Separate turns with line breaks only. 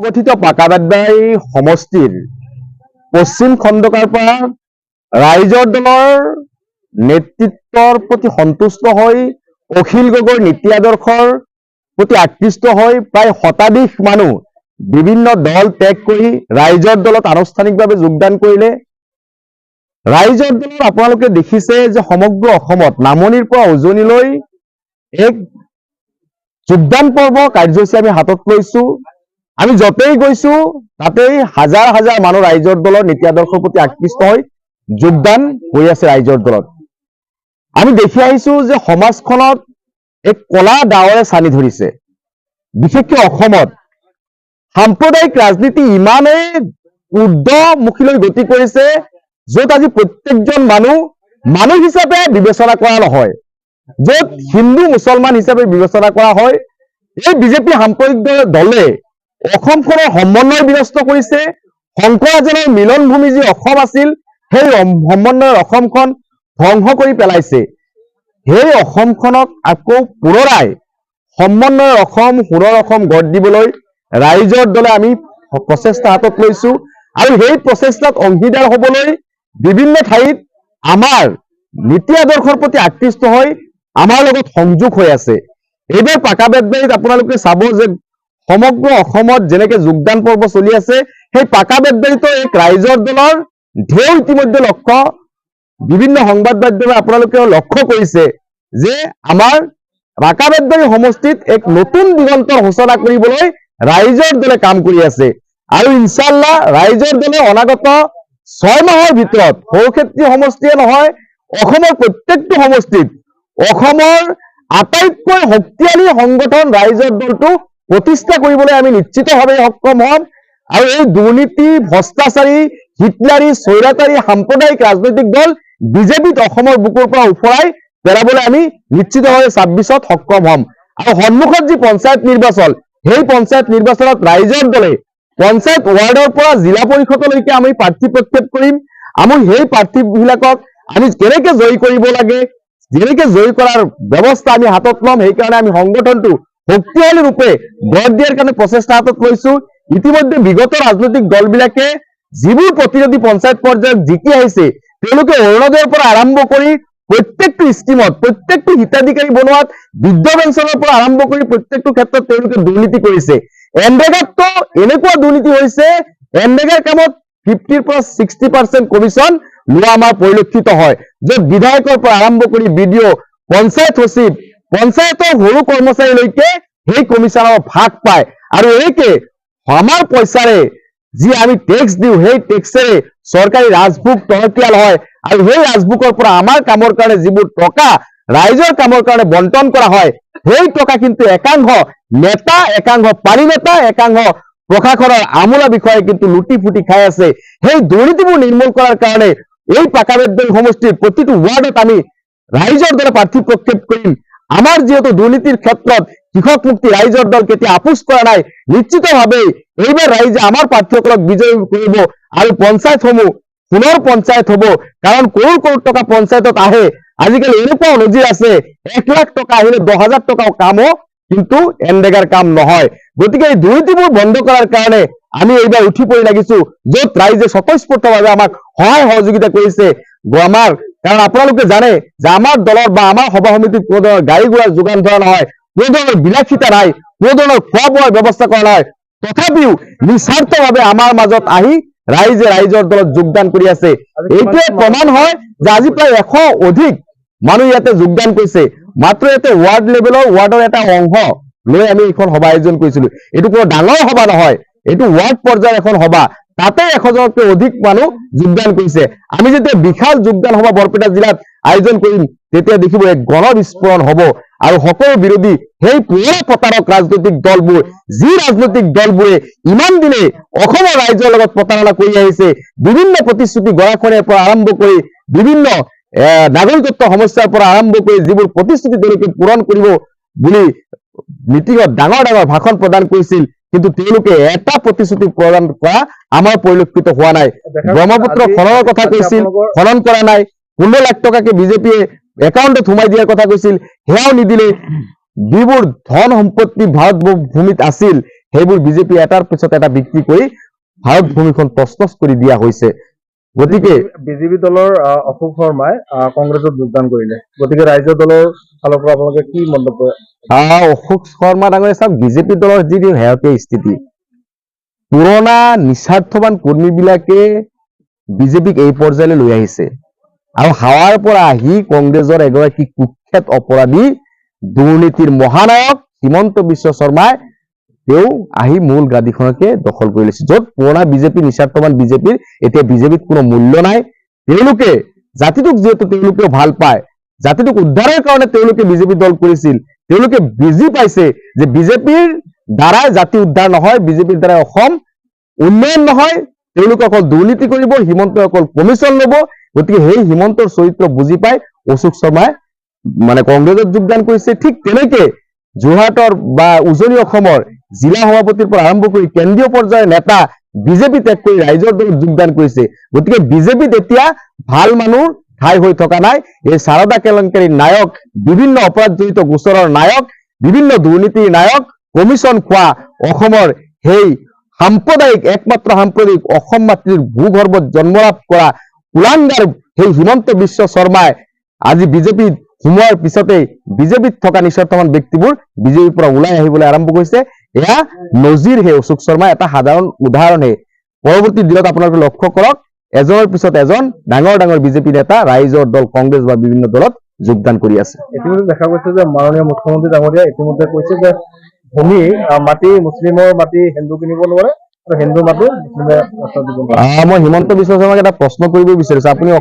গঠিত পাকাবাদ্দাই সমষ্টিৰ পশ্চিম খণ্ডকাৰ পৰা ৰাইজৰ দলৰ নেতৃত্বৰ প্ৰতি সন্তুষ্ট হৈ অখিল গগৈৰ নীতি আদৰ্শৰ প্ৰতি আকৃষ্ট হৈ প্ৰায় শতাধিক মানুহ বিভিন্ন দল ত্যাগ কৰি ৰাইজৰ দলত আনুষ্ঠানিকভাৱে যোগদান কৰিলে। ৰাইজৰ দলত আপোনালোকে দেখিছে যে সমগ্ৰ অসমত নামনিৰ পৰা উজনিলৈ এক যোগদান পৰ্ব কাৰ্যসূচী আমি হাতত লৈছো। আমি যতেই গৈছো তাতেই হাজাৰ হাজাৰ মানুহ ৰাইজৰ দলৰ নীতি আদৰ্শৰ প্ৰতি আকৃষ্ট হৈ যোগদান কৰি আছে ৰাইজৰ দলত। আমি দেখি আহিছো যে সমাজখনত এক কলা ডাৱৰে ছানি ধৰিছে। বিশেষকৈ অসমত সাম্প্ৰদায়িক ৰাজনীতি ইমানেই ঊৰ্ধ্বমুখীলৈ গতি কৰিছে য'ত আজি প্ৰত্যেকজন মানুহ হিচাপে বিবেচনা কৰা নহয়, য'ত হিন্দু মুছলমান হিচাপে বিবেচনা কৰা হয়। এই বিজেপি সাম্প্ৰদায়িক দলে অসমখনৰ সমন্বয় বিনষ্ট কৰিছে। শংকৰাজনৰ মিলনভূমি যি অসম আছিল সেই সমন্বয়ৰ অসমখন ধ্বংস কৰি পেলাইছে। সেই অসমখনক আকৌ পুনৰাই সমন্বয়ৰ অসম, সোণৰ অসম গঢ় দিবলৈ ৰাইজৰ দলে আমি প্ৰচেষ্টা হাতত লৈছো আৰু সেই প্ৰচেষ্টাত অংশীদাৰ হবলৈ বিভিন্ন ঠাইত আমাৰ নীতি আদৰ্শৰ প্ৰতি আকৃষ্ট হৈ আমাৰ লগত সংযোগ হৈ আছে। এইবাৰ পাকাবাদ্দাৰীত আপোনালোকে চাব যে সমগ্ৰ অসমত যেনেকে যোগদান পৰ্ব চলি আছে, সেই পাকাবাদ্দাৰীতো এক ৰাইজৰ দলৰ ঢেউ ইতিমধ্যে লক্ষ্য বিভিন্ন সংবাদ মাধ্যমে আপোনালোকে লক্ষ্য কৰিছে যে আমাৰ পাকাবাদ্দাৰী সমষ্টিত এক নতুন দিগন্তৰ সূচনা কৰিবলৈ ৰাইজৰ দলে কাম কৰি আছে আৰু ইনশাআল্লাহ ৰাইজৰ দলে অনাগত 6 মাহৰ ভিতৰত সৌক্ষেত্ৰী সমষ্টিয়ে নহয় অসমৰ প্ৰত্যেকটো সমষ্টিত অসমৰ আটাইতকৈ শক্তিশালী সংগঠন ৰাইজৰ দলটো প্ৰতিষ্ঠা কৰিবলৈ আমি নিশ্চিতভাৱে সক্ষম হ'ম আৰু এই দুৰ্নীতি, ভ্ৰষ্টাচাৰী, হিটলাৰী, স্বৈৰাচাৰী সাম্প্ৰদায়িক ৰাজনৈতিক দল বিজেপিত অসমৰ বুকুৰ পৰা উফৰাই পেলাবলৈ আমি নিশ্চিতভাৱে 26ত সক্ষম হ'ম। আৰু সন্মুখত যি পঞ্চায়ত নিৰ্বাচন, সেই পঞ্চায়ত নিৰ্বাচনত ৰাইজৰ দলে পঞ্চায়ত ৱাৰ্ডৰ পৰা জিলা পৰিষদলৈকে আমি প্ৰাৰ্থী প্ৰক্ষেপ কৰিম। আমি সেই প্ৰাৰ্থীবিলাকক আমি কেনেকৈ জয়ী কৰিব লাগে, যেনেকৈ জয়ী কৰাৰ ব্যৱস্থা আমি হাতত ল'ম, সেইকাৰণে আমি সংগঠনটো শক্তিশালী ৰূপে গঢ় দিয়াৰ কাৰণে প্ৰচেষ্টা হাতত লৈছো। ইতিমধ্যে বিগত ৰাজনৈতিক দলবিলাকে যিবোৰ প্ৰতিনিধি পঞ্চায়ত পৰ্যায়ত জিকি আহিছে তেওঁলোকে অৰুণোদয়ৰ পৰা আৰম্ভ কৰি প্ৰত্যেকটো স্কিমত, প্ৰত্যেকটো হিতাধিকাৰী বনোৱাত, বৃদ্ধ পেঞ্চনৰ পৰা আৰম্ভ কৰি প্ৰত্যেকটো ক্ষেত্ৰত তেওঁলোকে দুৰ্নীতি কৰিছে। এনৰেগাততো এনেকুৱা দুৰ্নীতি হৈছে, এনৰেগাৰ কামত 50ৰ পৰা 60% কমিশ্যন লোৱা আমাৰ পৰিলক্ষিত হয়, য'ত বিধায়কৰ পৰা আৰম্ভ কৰি বিডিঅ, পঞ্চায়ত সচিব, পঞ্চায়তৰ সৰু কৰ্মচাৰীলৈকে সেই কমিশ্যনৰ ভাগ পায়। আৰু এইকে আমাৰ পইচাৰে যি আমি টেক্স দিওঁ সেই টেক্সেৰে চৰকাৰী ৰাজভোগ টনকিয়াল হয় আৰু সেই ৰাজভোগৰ পৰা আমাৰ কামৰ কাৰণে যিবোৰ টকা ৰাইজৰ কামৰ কাৰণে বণ্টন কৰা হয় সেই টকা কিন্তু একাংশ নেতা, একাংশ পাৰী নেতা, একাংশ প্ৰশাসনৰ আমোলা বিষয়ে কিন্তু লুটি ফুটি খাই আছে। সেই দুৰ্নীতিবোৰ নিৰ্মূল কৰাৰ কাৰণে এই পাকাবাদ্দাৰী সমষ্টিৰ প্ৰতিটো ৱাৰ্ডত আমি ৰাইজৰ দলে প্ৰাৰ্থী প্ৰক্ষেপ কৰিম। আমাৰ যিহেতু দুৰ্নীতিৰ ক্ষেত্ৰত কৃষক মুক্তি ৰাইজৰ দল কেতিয়া আপোচ কৰা নাই, নিশ্চিতভাৱে এইবাৰ ৰাইজে আমাৰ প্ৰাৰ্থীসকলক বিজয়ী কৰিব আৰু পঞ্চায়তসমূহ পুনৰ পঞ্চায়ত হ'ব। কাৰণ কৰোৰ কৰোৰ টকা পঞ্চায়তত আহে। আজিকালি এনেকুৱা নজিৰ আছে 1 লাখ টকা আহিলে 10,000 টকা কামো কিন্তু এনৰেগাৰ কাম নহয়। গতিকে এই দুৰ্নীতিবোৰ বন্ধ কৰাৰ কাৰণে আমি এইবাৰ উঠি পৰি লাগিছো, য'ত ৰাইজে স্বতঃস্ফূৰ্তভাৱে আমাক সহায় সহযোগিতা কৰিছে। কাৰণ আপোনালোকে জানে যে আমাৰ দলৰ বা আমাৰ সভা সমিতিত কোনো ধৰণৰ গাড়ী ঘোঁৰাৰ যোগান ধৰা নহয়, কোনো ধৰণৰ বিলাসিতা নাই, কোনো ধৰণৰ খোৱা বোৱাৰ ব্যৱস্থা কৰা নহয়। তথাপিও নিস্বাৰ্থভাৱে আমাৰ মাজত আহি ৰাইজে ৰাইজৰ দলত যোগদান কৰি আছে। এইটোৱে প্ৰমাণ হয় যে আজি প্ৰায় 100 অধিক মানুহ ইয়াতে যোগদান কৰিছে। মাত্ৰ ইয়াতে ৱাৰ্ড লেভেলৰ ৱাৰ্ডৰ এটা অংশ লৈ আমি এইখন সভা আয়োজন কৰিছিলো। এইটো কোনো ডাঙৰ সভা নহয়, এইটো ৱাৰ্ড পৰ্যায়ৰ এখন সভা, তাতে 100জনতকৈ অধিক মানুহ যোগদান কৰিছে। আমি যেতিয়া বিশাল যোগদান সভা বৰপেটা জিলাত আয়োজন কৰিম তেতিয়া দেখিব এক গণ বিস্ফোৰণ হ'ব আৰু সকলো বিৰোধী সেই পুৰণা প্ৰতাৰক ৰাজনৈতিক দলবোৰ, যি ৰাজনৈতিক দলবোৰে ইমান দিনে অসমৰ ৰাইজৰ লগত প্ৰতাৰণা কৰি আহিছে, বিভিন্ন প্ৰতিশ্ৰুতি গৰাখহনীয়াৰ পৰা আৰম্ভ কৰি বিভিন্ন নাগৰিকত্ব সমস্যাৰ পৰা আৰম্ভ কৰি যিবোৰ প্ৰতিশ্ৰুতি তেওঁলোকে পূৰণ কৰিব বুলি মিটিঙত ডাঙৰ ডাঙৰ ভাষণ প্ৰদান কৰিছিল, কিন্তু তেওঁলোকে এটা প্ৰতিশ্ৰুতি প্ৰদান কৰা আমাৰ পৰিলক্ষিত হোৱা নাই। ব্ৰহ্মপুত্ৰ খননৰ কথা কৈছিল, খনন কৰা নাই। 15 লাখ টকাকে বিজেপিয়ে একাউণ্টত সোমাই দিয়াৰ কথা কৈছিল, সেয়াও নিদিলে। যিবোৰ ধন সম্পত্তি ভাৰত ভূমিত আছিল সেইবোৰ বিজেপি এটাৰ পিছত এটা বিক্ৰী কৰি ভাৰত ভূমিখন তছনছ কৰি দিয়া হৈছে। গতিকে
বিজেপি দলৰ অশোক শৰ্মাই কংগ্ৰেছত যোগদান কৰিলে, গতিকে ৰাইজৰ দলৰ ফালৰ পৰা আপোনালোকে কি মন্তব্য?
অশোক শৰ্মা ডাঙৰীয়া চাওক, বিজেপি দলৰ যি শেহতীয়া স্থিতি, পুৰণা নিস্বাৰ্থৱান কৰ্মীবিলাকে বিজেপিক এই পৰ্যায়লৈ লৈ আহিছে আৰু হাৱাৰ পৰা আহি কংগ্ৰেছৰ এগৰাকী কুখ্যাত অপৰাধী দুৰ্নীতিৰ মহানায়ক হিমন্ত বিশ্ব শৰ্মাই তেওঁ আহি মূল গাদীখনকে দখল কৰি লৈছে, য'ত পুৰণা বিজেপি নিস্বাৰ্থৱান বিজেপিৰ এতিয়া বিজেপিত কোনো মূল্য নাই। তেওঁলোকে জাতিটোক যিহেতু তেওঁলোকেও ভাল পায়, জাতিটোক উদ্ধাৰৰ কাৰণে তেওঁলোকে বিজেপি দল কৰিছিল, তেওঁলোকে বুজি পাইছে যে বিজেপিৰ দ্বাৰাই জাতি উদ্ধাৰ নহয়, বিজেপিৰ দ্বাৰাই অসম উন্নয়ন নহয়, তেওঁলোকে অকল দুৰ্নীতি কৰিব, হিমন্তই অকল কমিশ্যন ল'ব। গতিকে সেই হিমন্তৰ চৰিত্ৰ বুজি পাই অশোক শৰ্মাই মানে কংগ্ৰেছত যোগদান কৰিছে। ঠিক তেনেকে যোৰহাটৰ বা উজনি অসমৰ জিলা সভাপতিৰ পৰা আৰম্ভ কৰি কেন্দ্ৰীয় পৰ্যায়ৰ নেতা বিজেপি ত্যাগ কৰি ৰাইজৰ দলত যোগদান কৰিছে। গতিকে বিজেপিত এতিয়া ভাল মানুহ ঠাই হৈ থকা নাই। এই সাৰদা কেলেংকাৰীৰ নায়ক, বিভিন্ন অপৰাধজড়িত গোচৰৰ নায়ক, বিভিন্ন দুৰ্নীতিৰ নায়ক, কমিশ্যন খোৱা অসমৰ সেই সাম্প্ৰদায়িক, একমাত্ৰ সাম্প্ৰদায়িক অসম মাতৃৰ ভূগৰ্ভত জন্মলাভ কৰা কুলাংগাৰ সেই হিমন্ত বিশ্ব শৰ্মাই আজি বিজেপিত সোমোৱাৰ পিছতেই বিজেপিত থকা নিস্বাৰ্থৱান ব্যক্তিবোৰ বিজেপিৰ পৰা ওলাই আহিবলৈ আৰম্ভ কৰিছে। এয়া নজিৰ হে অশোক শৰ্মা এটা সাধাৰণ উদাহৰণহে। পৰৱৰ্তী দিনত আপোনালোকে লক্ষ্য কৰক, এজনৰ পিছত এজন ডাঙৰ ডাঙৰ বিজেপি নেতা ৰাইজৰ দল কংগ্ৰেছ বা বিভিন্ন দলত যোগদান কৰি আছে।
ইতিমধ্যে দেখা গৈছে যে মাননীয় মুখ্যমন্ত্ৰী ডাঙৰীয়া ইতিমধ্যে কৈছে যে ভূমি মাটি মুছলিমৰ মাটি হিন্দু কিনিব নোৱাৰে আৰু হিন্দু মাটি মুছলিমে দিব নোৱাৰে।
মই হিমন্ত বিশ্ব শৰ্মাক এটা প্ৰশ্ন কৰিব বিচাৰিছো, আপুনি